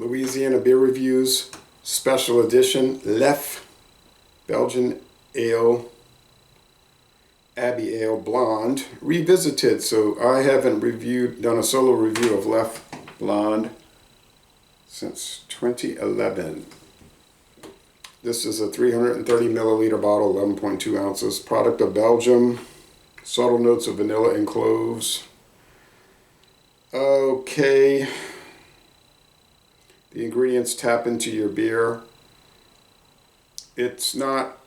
Louisiana Beer Reviews, Special Edition, Leffe Belgian Ale, Abbey Ale Blonde, revisited. So I haven't done a solo review of Leffe Blonde since 2011. This is a 330 milliliter bottle, 11.2 ounces, product of Belgium, subtle notes of vanilla and cloves. Okay, the ingredients tap into your beer. It's not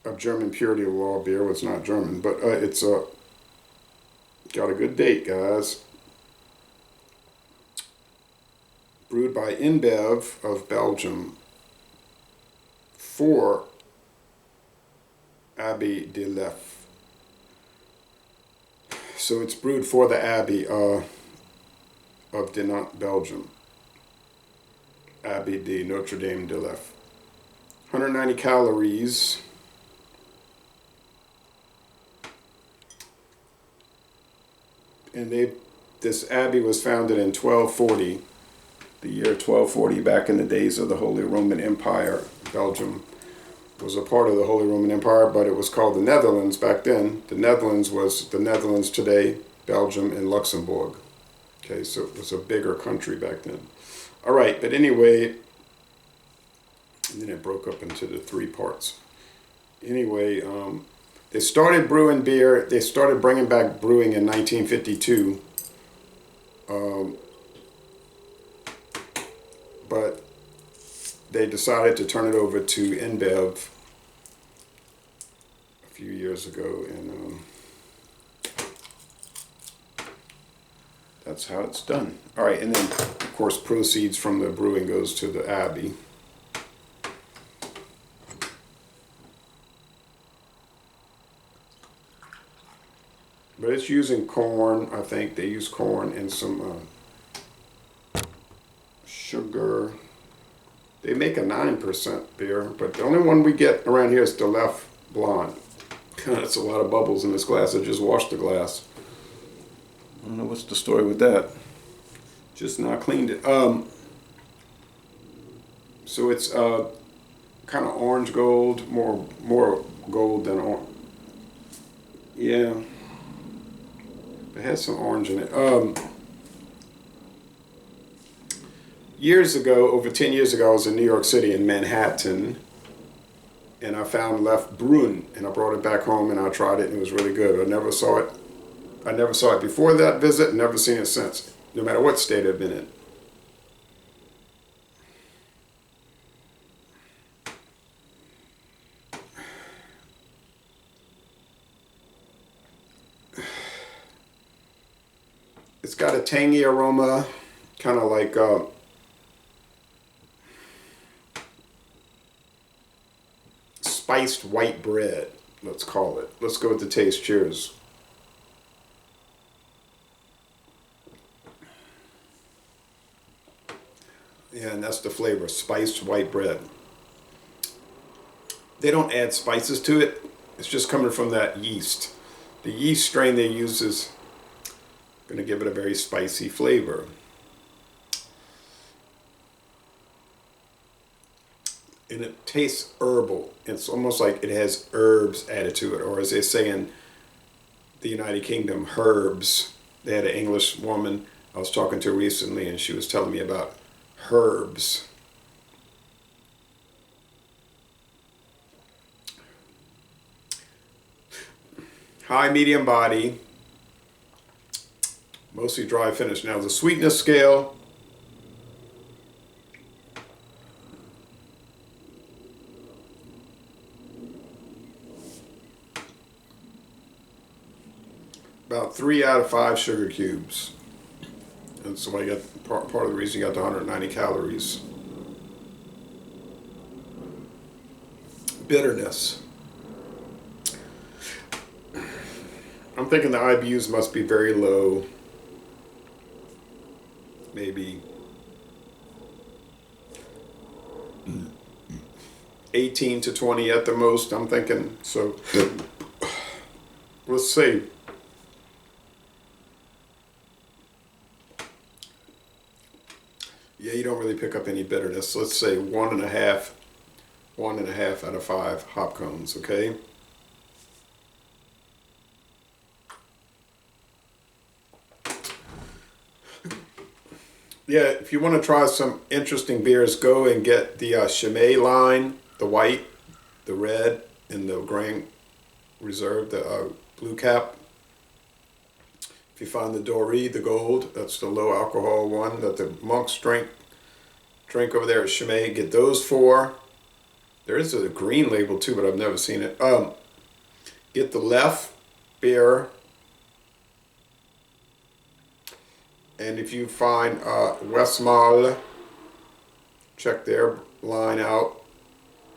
a German purity of law beer. Well, it's not German, but it's got a good date, guys. Brewed by InBev of Belgium for Abbey de Leffe. So it's brewed for the Abbey of Dinant, Belgium. Abbey de Notre Dame de Leffe. 190 calories. And this abbey was founded in 1240, the year 1240, back in the days of the Holy Roman Empire. Belgium was a part of the Holy Roman Empire, but it was called the Netherlands back then. The Netherlands was the Netherlands today, Belgium and Luxembourg. Okay, so it was a bigger country back then. All right, but anyway, and then it broke up into the three parts. Anyway, they started brewing beer. They started bringing back brewing in 1952. But they decided to turn it over to InBev a few years ago, and that's how it's done. All right, and then, of course, proceeds from the brewing goes to the Abbey. But it's using corn. I think they use corn and some sugar. They make a 9% beer, but the only one we get around here is the Leffe Blonde. That's a lot of bubbles in this glass. I just washed the glass. I don't know what's the story with that. Just not cleaned it. So it's kind of orange gold, more gold than orange. Yeah. It has some orange in it. Years ago, over 10 years ago, I was in New York City in Manhattan, and I found Leffe Brewed, and I brought it back home and I tried it, and it was really good. I never saw it before that visit, and never seen it since, no matter what state I've been in. It's got a tangy aroma, kind of like spiced white bread, let's call it. Let's go with the taste. Cheers. Yeah, and that's the flavor, spiced white bread. They don't add spices to it. It's just coming from that yeast. The yeast strain they use is going to give it a very spicy flavor. And it tastes herbal. It's almost like it has herbs added to it, or as they say in the United Kingdom, herbs. They had an English woman I was talking to recently, and she was telling me about herbs. High, medium body, mostly dry finish. Now the sweetness scale, about 3 out of 5 sugar cubes. And so I got part of the reason you got the 190 calories. Bitterness. I'm thinking the IBUs must be very low. Maybe 18 to 20 at the most, I'm thinking. So let's see. Yeah, you don't really pick up any bitterness. Let's say 1.5 out of 5 hop cones, okay? Yeah, if you want to try some interesting beers, go and get the Chimay line, the white, the red, and the Grand Reserve, the blue cap. If you find the Doré, the gold, that's the low alcohol one that the monks drink over there at Chimay. Get those 4. There is a green label too, but I've never seen it. Get the Leffe beer. And if you find Westmalle, check their line out.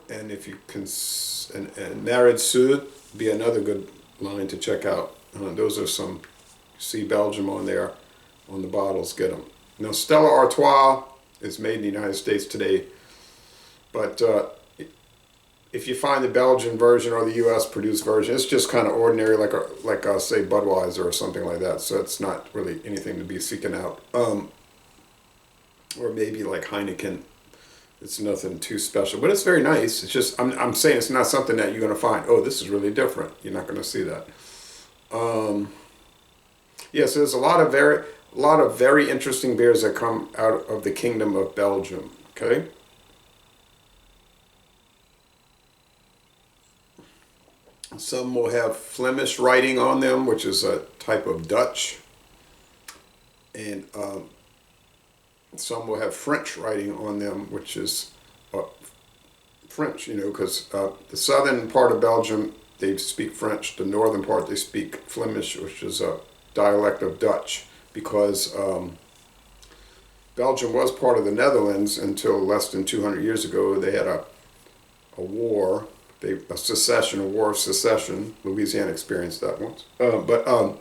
And if you can, and Narid Sud be another good line to check out. Those are some, you see Belgium on there, on the bottles, get them. Now Stella Artois is made in the United States today, but if you find the Belgian version or the U.S. produced version, it's just kind of ordinary, like say Budweiser or something like that. So it's not really anything to be seeking out. Or maybe like Heineken. It's nothing too special, but it's very nice. It's just I'm saying it's not something that you're gonna find. Oh, this is really different. You're not gonna see that. Yeah, so there's a lot of very interesting beers that come out of the Kingdom of Belgium. Okay. Some will have Flemish writing on them, which is a type of Dutch, and some will have French writing on them, which is French, because the southern part of Belgium, they speak French. The northern part, they speak Flemish, which is a dialect of Dutch, because Belgium was part of the Netherlands until less than 200 years ago. They had a war. A war of secession. Louisiana experienced that once. But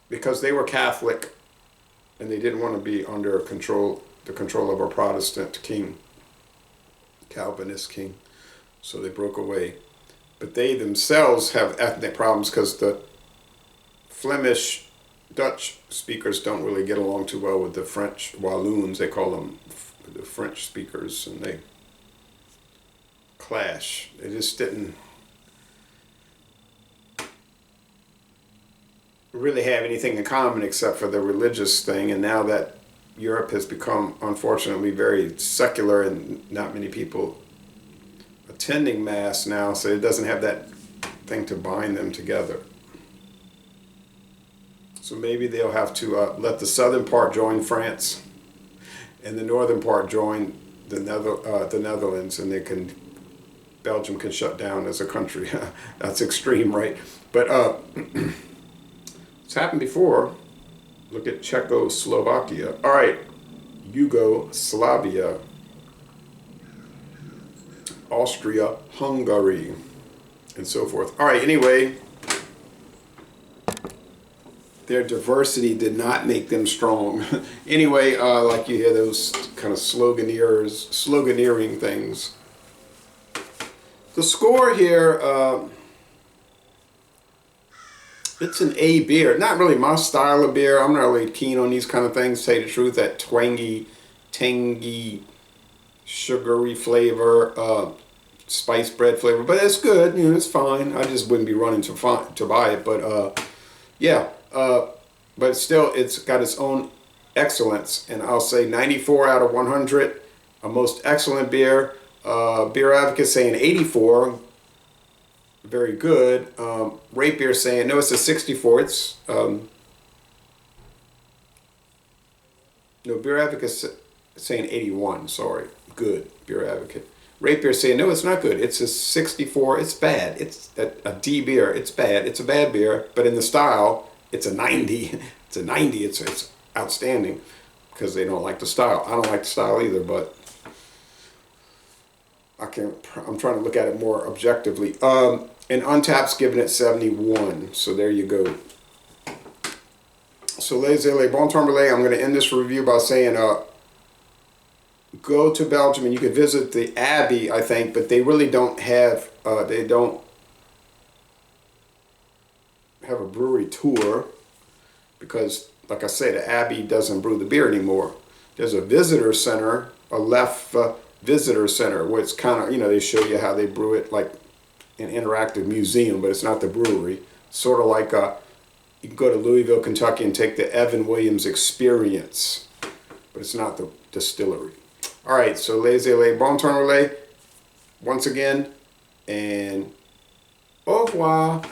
because they were Catholic and they didn't want to be under the control of a Protestant king, Calvinist king, so they broke away. But they themselves have ethnic problems because the Flemish Dutch speakers don't really get along too well with the French Walloons. They call them the French speakers, and they clash. They just didn't really have anything in common except for the religious thing. And now that Europe has become, unfortunately, very secular and not many people attending Mass now, so it doesn't have that thing to bind them together. So maybe they'll have to let the southern part join France and the northern part join the Netherlands, and Belgium can shut down as a country. That's extreme, right? But it's happened before. Look at Czechoslovakia. All right, Yugoslavia, Austria, Hungary, and so forth. All right, anyway, their diversity did not make them strong. Anyway, like you hear those kind of sloganeering things. The score here, it's an A beer. Not really my style of beer. I'm not really keen on these kind of things, to tell you the truth. That twangy, tangy, sugary flavor, spice bread flavor. But it's good. It's fine. I just wouldn't be running to buy it. But yeah. But still, it's got its own excellence. And I'll say 94 out of 100. A most excellent beer. Beer Advocate saying 84, very good. Rate Beer saying, no, it's a 64. It's, no, Beer Advocate saying 81, sorry. Good, Beer Advocate. Rate Beer saying, no, it's not good. It's a 64. It's bad. It's a D beer. It's bad. It's a bad beer. But in the style, it's a 90. It's a 90. It's outstanding because they don't like the style. I don't like the style either, but I'm trying to look at it more objectively. And Untapped's giving it 71. So there you go. So les bon temps relais, I'm going to end this review by saying go to Belgium and you can visit the Abbey, I think, but they really don't have a brewery tour because, like I said, the Abbey doesn't brew the beer anymore. There's a visitor center, a Leffe visitor center, where it's kind of, they show you how they brew it, like an interactive museum, but it's not the brewery. Sort of like you can go to Louisville, Kentucky and take the Evan Williams experience, but it's not the distillery. All right, so laissez-les, bon temps relais, once again, and au revoir.